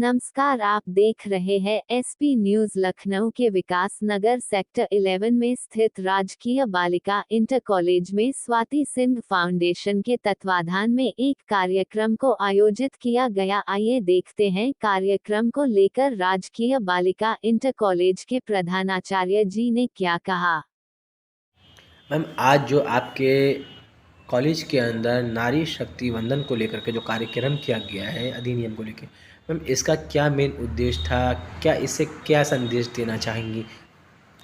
नमस्कार, आप देख रहे हैं एसपी न्यूज लखनऊ के विकास नगर सेक्टर 11 में स्थित राजकीय बालिका इंटर कॉलेज में स्वाति सिंह फाउंडेशन के तत्वाधान में एक कार्यक्रम को आयोजित किया गया। आइए देखते हैं कार्यक्रम को लेकर राजकीय बालिका इंटर कॉलेज के प्रधानाचार्य जी ने क्या कहा। मैम, आज जो आपके कॉलेज के अंदर नारी शक्ति वंदन को लेकर के जो कार्यक्रम किया गया है अधिनियम को लेकर, मैम इसका क्या मेन उद्देश्य था? क्या इससे क्या संदेश देना चाहेंगी?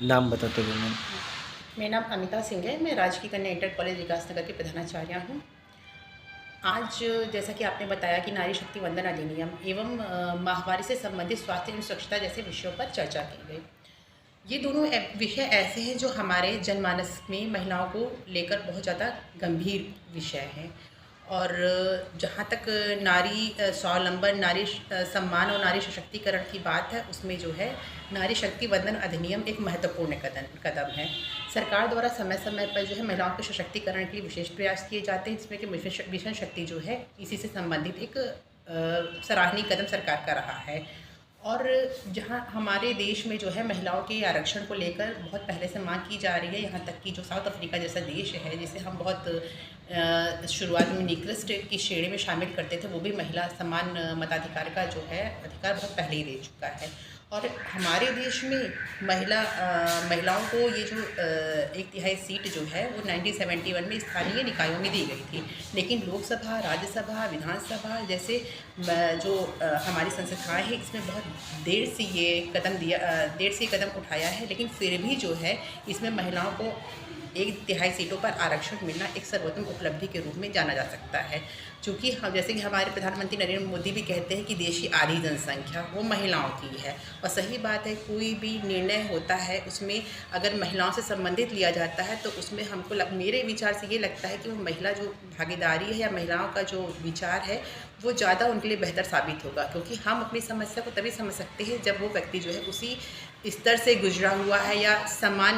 नाम बताते हुए मैम। मेरा नाम अमिता सिंह है। मैं राजकीय कन्या इंटर कॉलेज विकास नगर की प्रधानाचार्य हूँ। आज जैसा कि आपने बताया कि नारी शक्ति वंदन अधिनियम एवं माहवारी से संबंधित स्वास्थ्य एवं स्वच्छता जैसे विषयों पर चर्चा की गई। ये दोनों विषय ऐसे हैं जो हमारे जनमानस में महिलाओं को लेकर बहुत ज़्यादा गंभीर विषय हैं। और जहाँ तक नारी स्वावलंबन, नारी सम्मान और नारी सशक्तिकरण की बात है, उसमें जो है नारी शक्ति वंदन अधिनियम एक महत्वपूर्ण कदम है। सरकार द्वारा समय समय पर जो है महिलाओं के सशक्तिकरण के लिए विशेष प्रयास किए जाते हैं, जिसमें कि मिशन शक्ति जो है इसी से संबंधित एक सराहनीय कदम सरकार का रहा है। और जहाँ हमारे देश में जो है महिलाओं के आरक्षण को लेकर बहुत पहले से मांग की जा रही है, यहाँ तक कि जो साउथ अफ्रीका जैसा देश है जिसे हम बहुत शुरुआत में निकृष्ट की श्रेणी में शामिल करते थे, वो भी महिला समान मताधिकार का जो है अधिकार बहुत पहले ही दे चुका है। और हमारे देश में महिलाओं को ये जो 1/3 सीट जो है वो 1971 में स्थानीय निकायों में दी गई थी, लेकिन लोकसभा, राज्यसभा, विधानसभा जैसे जो हमारी संस्थाएं हैं, इसमें बहुत देर से ये कदम उठाया है। लेकिन फिर भी जो है इसमें महिलाओं को 1/3 सीटों पर आरक्षण मिलना एक सर्वोत्तम उपलब्धि के रूप में जाना जा सकता है। चूँकि हम जैसे कि हमारे प्रधानमंत्री नरेंद्र मोदी भी कहते हैं कि देश की आधी जनसंख्या वो महिलाओं की है। और सही बात है, कोई भी निर्णय होता है उसमें अगर महिलाओं से संबंधित लिया जाता है तो उसमें हमको मेरे विचार से ये लगता है कि वो महिला जो भागीदारी है या महिलाओं का जो विचार है वो ज़्यादा उनके लिए बेहतर साबित होगा, क्योंकि हम अपनी समस्या को तभी समझ सकते हैं जब वो व्यक्ति जो है उसी स्तर से गुजरा हुआ है या समान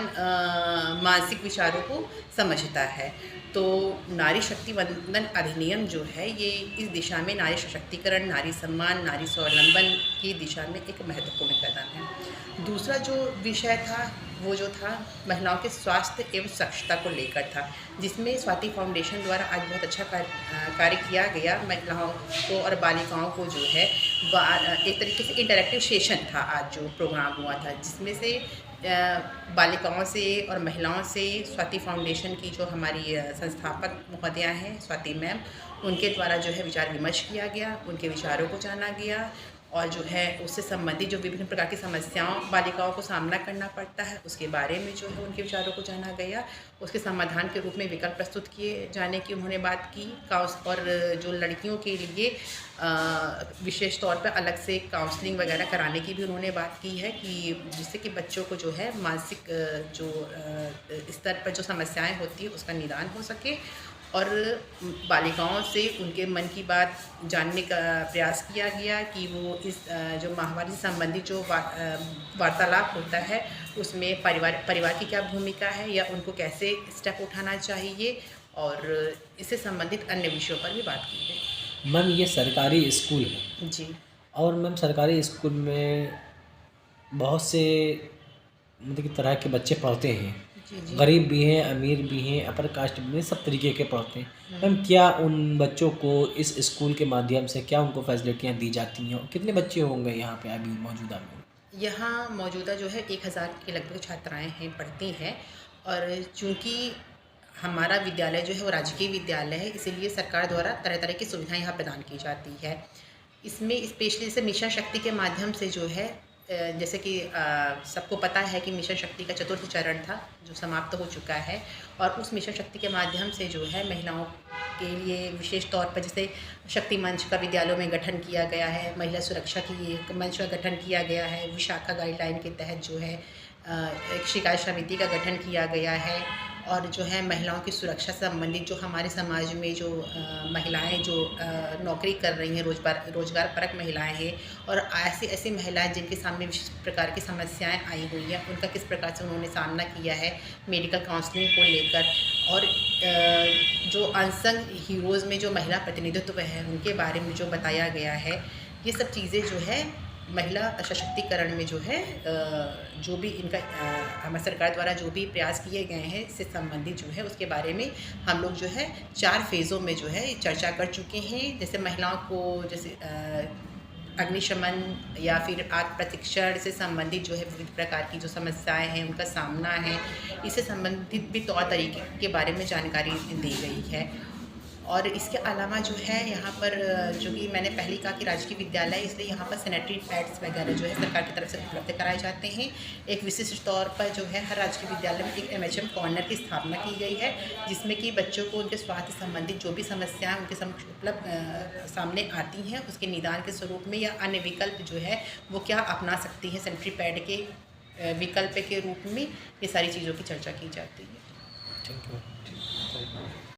मानसिक विचारों को समझता है। तो नारी शक्ति वंदन अधिनियम जो है ये इस दिशा में नारी सशक्तिकरण, नारी सम्मान, नारी स्वावलंबन की दिशा में एक महत्वपूर्ण कदम है। दूसरा जो विषय था वो जो था महिलाओं के स्वास्थ्य एवं स्वच्छता को लेकर था, जिसमें स्वाति फाउंडेशन द्वारा आज बहुत अच्छा कार्य किया गया। महिलाओं को और बालिकाओं को जो है एक तरीके से इंटरेक्टिव सेशन था आज जो प्रोग्राम हुआ था, जिसमें से बालिकाओं से और महिलाओं से स्वाति फाउंडेशन की जो हमारी संस्थापक महोदया हैं स्वाति मैम, उनके द्वारा जो है विचार विमर्श किया गया, उनके विचारों को जाना गया और जो है उससे संबंधित जो विभिन्न प्रकार की समस्याओं बालिकाओं को सामना करना पड़ता है उसके बारे में जो है उनके विचारों को जाना गया। उसके समाधान के रूप में विकल्प प्रस्तुत किए जाने की उन्होंने बात की। और जो लड़कियों के लिए विशेष तौर पर अलग से काउंसलिंग वगैरह कराने की भी उन्होंने बात की है, कि जिससे कि बच्चों को जो है मानसिक जो स्तर पर जो समस्याएँ होती है उसका निदान हो सके। और बालिकाओं से उनके मन की बात जानने का प्रयास किया गया कि वो इस जो माहवारी से संबंधित जो वार्तालाप होता है उसमें परिवार की क्या भूमिका है या उनको कैसे स्टेप उठाना चाहिए, और इससे संबंधित अन्य विषयों पर भी बात की गई। मैम, ये सरकारी स्कूल है जी। और मैम सरकारी स्कूल में बहुत से मतलब की तरह के बच्चे पढ़ते हैं। जी। गरीब भी हैं, अमीर भी हैं, अपर कास्ट भी हैं, सब तरीके के पढ़ते हैं। मैम, क्या उन बच्चों को इस स्कूल के माध्यम से क्या उनको फैसिलिटियाँ दी जाती हैं और कितने बच्चे होंगे यहाँ पे अभी मौजूदा में? यहाँ मौजूदा जो है 1000 के लगभग छात्राएं हैं, पढ़ती हैं। और चूँकि हमारा विद्यालय जो है वो राजकीय विद्यालय है, इसीलिए सरकार द्वारा तरह तरह की सुविधाएं यहाँ प्रदान की जाती है। इसमें स्पेशली जैसे मिशन शक्ति के माध्यम से जो है जैसे कि सबको पता है कि मिशन शक्ति का चतुर्थ चरण था जो समाप्त हो चुका है, और उस मिशन शक्ति के माध्यम से जो है महिलाओं के लिए विशेष तौर पर जैसे शक्ति मंच का विद्यालयों में गठन किया गया है, महिला सुरक्षा की एक मंच का गठन किया गया है, विशाखा गाइडलाइन के तहत जो है एक शिकायत समिति का गठन किया गया है। और जो है महिलाओं की सुरक्षा से संबंधित जो हमारे समाज में जो महिलाएं जो नौकरी कर रही हैं, रोजगार परक महिलाएं हैं, और ऐसी महिलाएं जिनके सामने विशेष प्रकार की समस्याएं आई हुई हैं, उनका किस प्रकार से उन्होंने सामना किया है मेडिकल काउंसलिंग को लेकर। और जो अनसंग हीरोज़ में जो महिला प्रतिनिधित्व है उनके बारे में जो बताया गया है ये सब चीज़ें जो है महिला सशक्तिकरण में जो है जो भी इनका हमारी सरकार द्वारा जो भी प्रयास किए गए हैं इससे संबंधित जो है उसके बारे में हम लोग जो है 4 फेज़ों में जो है चर्चा कर चुके हैं। जैसे महिलाओं को जैसे अग्निशमन या फिर आग प्रतिक्षण से संबंधित जो है विविध प्रकार की जो समस्याएं हैं उनका सामना है, इससे संबंधित भी तौर तरीके के बारे में जानकारी दी गई है। और इसके अलावा जो है यहाँ पर जो कि मैंने पहले कहा कि राजकीय विद्यालय, इसलिए यहाँ पर सैनिटरी पैड्स वगैरह जो है सरकार की तरफ से उपलब्ध कराए जाते हैं। एक विशिष्ट तौर पर जो है हर राजकीय विद्यालय में एक MHM कॉर्नर की स्थापना की गई है, जिसमें कि बच्चों को उनके स्वास्थ्य संबंधित जो भी समस्याएं उनके समक्ष उपलब्ध सामने आती हैं उसके निदान के स्वरूप में या अन्य विकल्प जो है वो क्या अपना सकती हैं सैनिटरी पैड के विकल्प के रूप में, ये सारी चीज़ों की चर्चा की जाती है। Thank you.